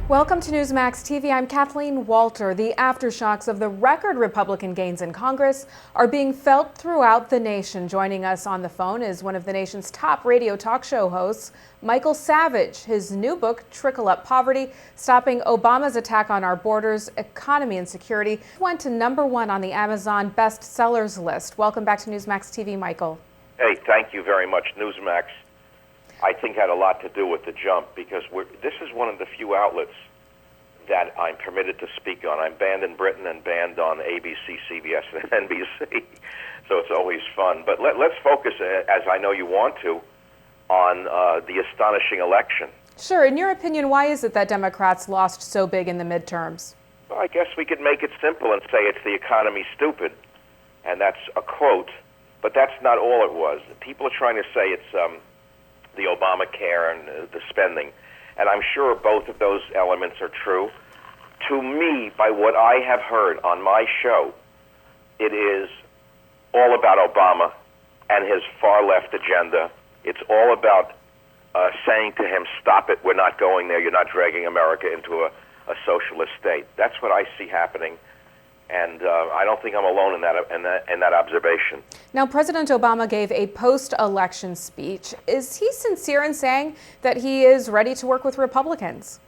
Welcome to Newsmax TV. I'm Kathleen Walter. The aftershocks of the record Republican gains in Congress are being felt throughout the nation. Joining us on the phone is one of the nation's top radio talk show hosts, Michael Savage. His new book, Trickle Up Poverty, Stopping Obama's Attack on Our Borders, Economy and Security, went to #1 on the Amazon bestsellers list. Welcome back to Newsmax TV, Michael. Hey, thank you very much. Newsmax, I think, had a lot to do with the jump because this is one of the few outlets that I'm permitted to speak on. I'm banned in Britain and banned on ABC, CBS, and NBC, so it's always fun. But let's focus, as I know you want to, on the astonishing election. Sure. In your opinion, why is it that Democrats lost so big in the midterms? Well, I guess we could make it simple and say it's the economy stupid, and that's a quote, but that's not all it was. People are trying to say it's the Obamacare and the spending, and I'm sure both of those elements are true. To me, by what I have heard on my show, it is all about Obama and his far-left agenda. It's all about saying to him, stop it, we're not going there, you're not dragging America into a socialist state. That's what I see happening. And I don't think I'm alone in that observation. Now, President Obama gave a post-election speech. Is he sincere in saying that he is ready to work with Republicans?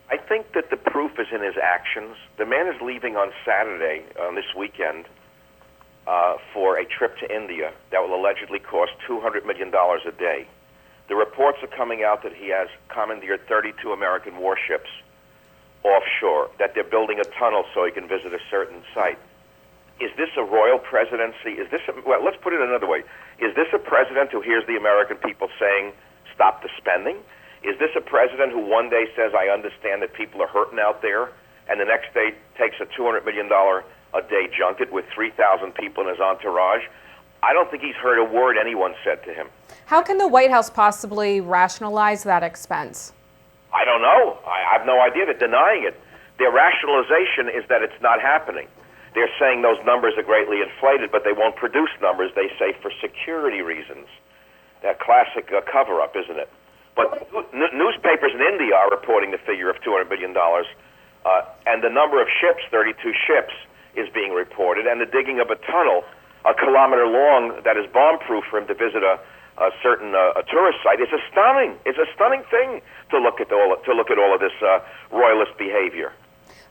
I think that the proof is in his actions. The man is leaving on Saturday, this weekend, for a trip to India that will allegedly cost $200 million a day. The reports are coming out that he has commandeered 32 American warships offshore, that they're building a tunnel so he can visit a certain site. Is this a royal presidency? Well, let's put it another way. Is this a president who hears the American people saying, stop the spending? Is this a president who one day says, I understand that people are hurting out there, and the next day takes a $200 million a day junket with 3,000 people in his entourage? I don't think he's heard a word anyone said to him. How can the White House possibly rationalize that expense? I don't know. I have no idea. They're denying it. Their rationalization is that it's not happening. They're saying those numbers are greatly inflated, but they won't produce numbers, they say, for security reasons. That classic cover-up, isn't it? But newspapers in India are reporting the figure of $200 billion, and the number of ships, 32 ships, is being reported, and the digging of a tunnel a kilometer long that is bomb-proof for him to visit a certain tourist site is astounding. It's a stunning thing to look at all of this royalist behavior.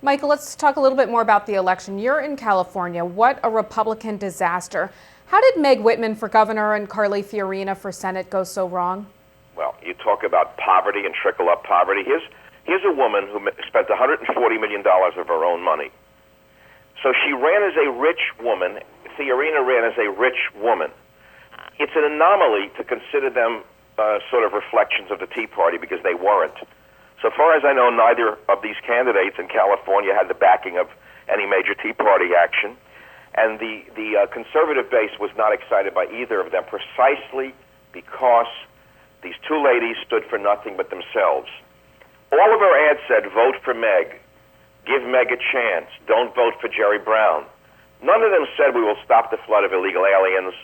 Michael, let's talk a little bit more about the election. You're in California. What a Republican disaster. How did Meg Whitman for governor and Carly Fiorina for Senate go so wrong? Well, you talk about poverty and trickle-up poverty. Here's a woman who spent $140 million of her own money. So she ran as a rich woman. Fiorina ran as a rich woman. It's an anomaly to consider them sort of reflections of the Tea Party because they weren't. So far as I know, neither of these candidates in California had the backing of any major Tea Party action. And the conservative base was not excited by either of them precisely because these two ladies stood for nothing but themselves. All of our ads said, vote for Meg. Give Meg a chance. Don't vote for Jerry Brown. None of them said we will stop the flood of illegal aliens.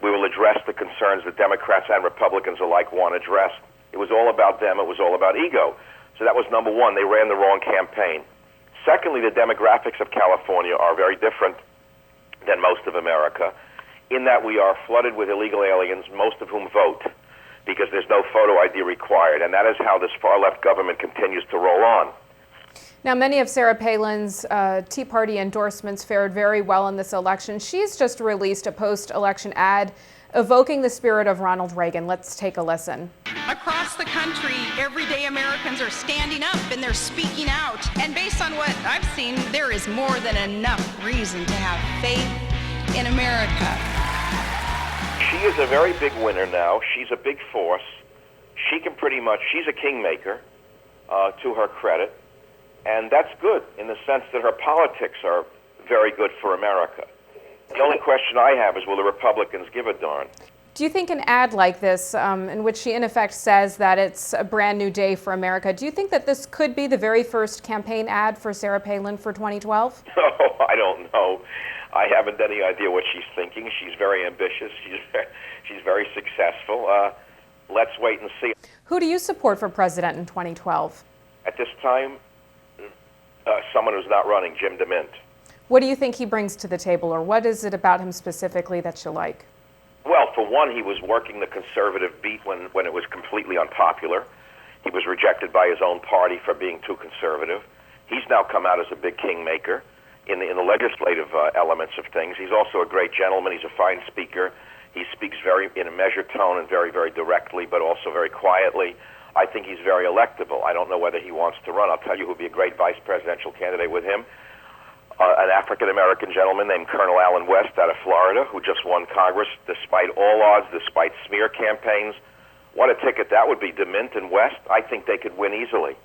We will address the concerns that Democrats and Republicans alike want addressed. It was all about them. It was all about ego. So that was number one. They ran the wrong campaign. Secondly, the demographics of California are very different than most of America in that we are flooded with illegal aliens, most of whom vote because there's no photo ID required. And that is how this far-left government continues to roll on. Now, many of Sarah Palin's Tea Party endorsements fared very well in this election. She's just released a post-election ad evoking the spirit of Ronald Reagan. Let's take a listen. Across the country, everyday Americans are standing up and they're speaking out. And based on what I've seen, there is more than enough reason to have faith in America. She is a very big winner now. She's a big force. She's a kingmaker, to her credit. And that's good in the sense that her politics are very good for America. The only question I have is, will the Republicans give a darn? Do you think an ad like this, in which she in effect says that it's a brand new day for America, do you think that this could be the very first campaign ad for Sarah Palin for 2012? No, I don't know. I haven't any idea what she's thinking. She's very ambitious. She's very successful. Let's wait and see. Who do you support for president in 2012? At this time, someone who's not running, Jim DeMint. What do you think he brings to the table, or what is it about him specifically that you like? Well, for one, he was working the conservative beat when it was completely unpopular. He was rejected by his own party for being too conservative. He's now come out as a big kingmaker in the legislative elements of things. He's also a great gentleman. He's a fine speaker. He speaks in a measured tone and very, very directly, but also very quietly. I think he's very electable. I don't know whether he wants to run. I'll tell you who would be a great vice presidential candidate with him. An African-American gentleman named Colonel Allen West out of Florida, who just won Congress despite all odds, despite smear campaigns. What a ticket that would be, DeMint and West. I think they could win easily.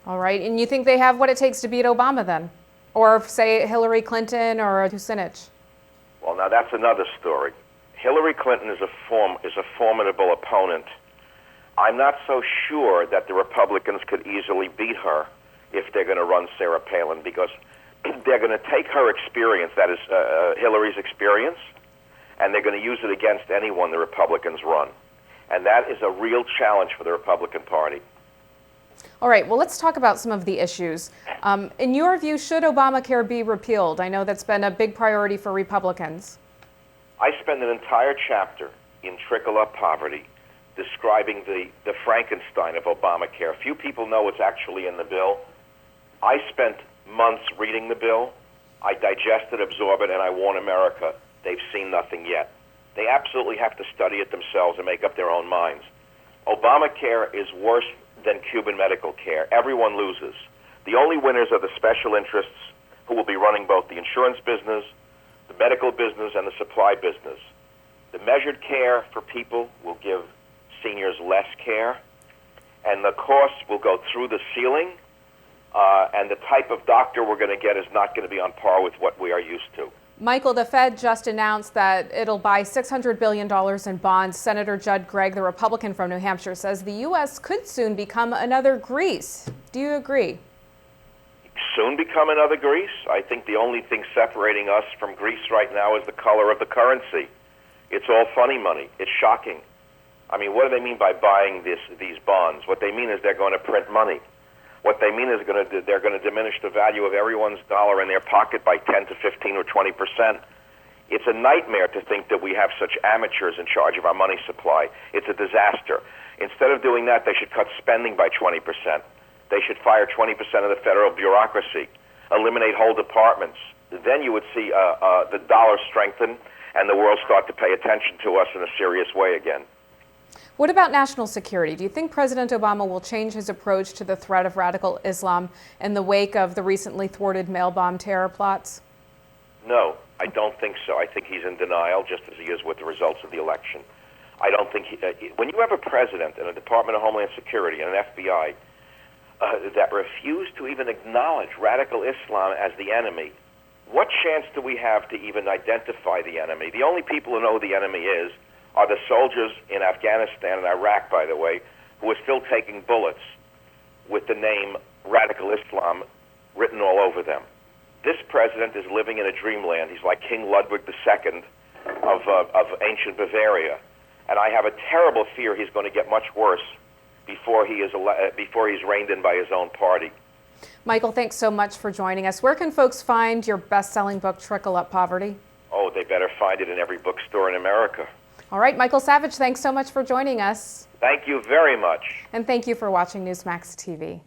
All right, and you think they have what it takes to beat Obama then? Or, say, Hillary Clinton or Kucinich? Well, now that's another story. Hillary Clinton is a formidable opponent. I'm not so sure that the Republicans could easily beat her if they're going to run Sarah Palin, because they're going to take her experience, that is Hillary's experience, and they're going to use it against anyone the Republicans run. And that is a real challenge for the Republican Party. All right, well, let's talk about some of the issues. In your view, should Obamacare be repealed? I know that's been a big priority for Republicans. I spend an entire chapter in Trickle-Up Poverty describing the Frankenstein of Obamacare. Few people know what's actually in the bill. I spent months reading the bill. I digest it, absorb it, and I warn America, they've seen nothing yet. They absolutely have to study it themselves and make up their own minds. Obamacare is worse than Cuban medical care. Everyone loses. The only winners are the special interests who will be running both the insurance business, the medical business, and the supply business. The measured care for people will give seniors less care, and the costs will go through the ceiling, and the type of doctor we're going to get is not going to be on par with what we are used to. Michael, the Fed just announced that it'll buy $600 billion in bonds. Senator Judd Gregg, the Republican from New Hampshire, says the U.S. could soon become another Greece. Do you agree? Soon become another Greece? I think the only thing separating us from Greece right now is the color of the currency. It's all funny money. It's shocking. I mean, what do they mean by buying these bonds? What they mean is they're going to print money. What they mean is they're going to diminish the value of everyone's dollar in their pocket by 10 to 15 or 20%. It's a nightmare to think that we have such amateurs in charge of our money supply. It's a disaster. Instead of doing that, they should cut spending by 20%. They should fire 20% of the federal bureaucracy, eliminate whole departments. Then you would see the dollar strengthen and the world start to pay attention to us in a serious way again. What about national security? Do you think President Obama will change his approach to the threat of radical Islam in the wake of the recently thwarted mail bomb terror plots? No, I don't think so. I think he's in denial, just as he is with the results of the election. I don't think when you have a president and a Department of Homeland Security and an FBI that refuse to even acknowledge radical Islam as the enemy, what chance do we have to even identify the enemy? The only people who know who the enemy is are the soldiers in Afghanistan and Iraq, by the way, who are still taking bullets with the name Radical Islam written all over them. This president is living in a dreamland. He's like King Ludwig II of ancient Bavaria. And I have a terrible fear he's going to get much worse before he's reined in by his own party. Michael, thanks so much for joining us. Where can folks find your best-selling book, Trickle Up Poverty? Oh, they better find it in every bookstore in America. All right, Michael Savage, thanks so much for joining us. Thank you very much. And thank you for watching Newsmax TV.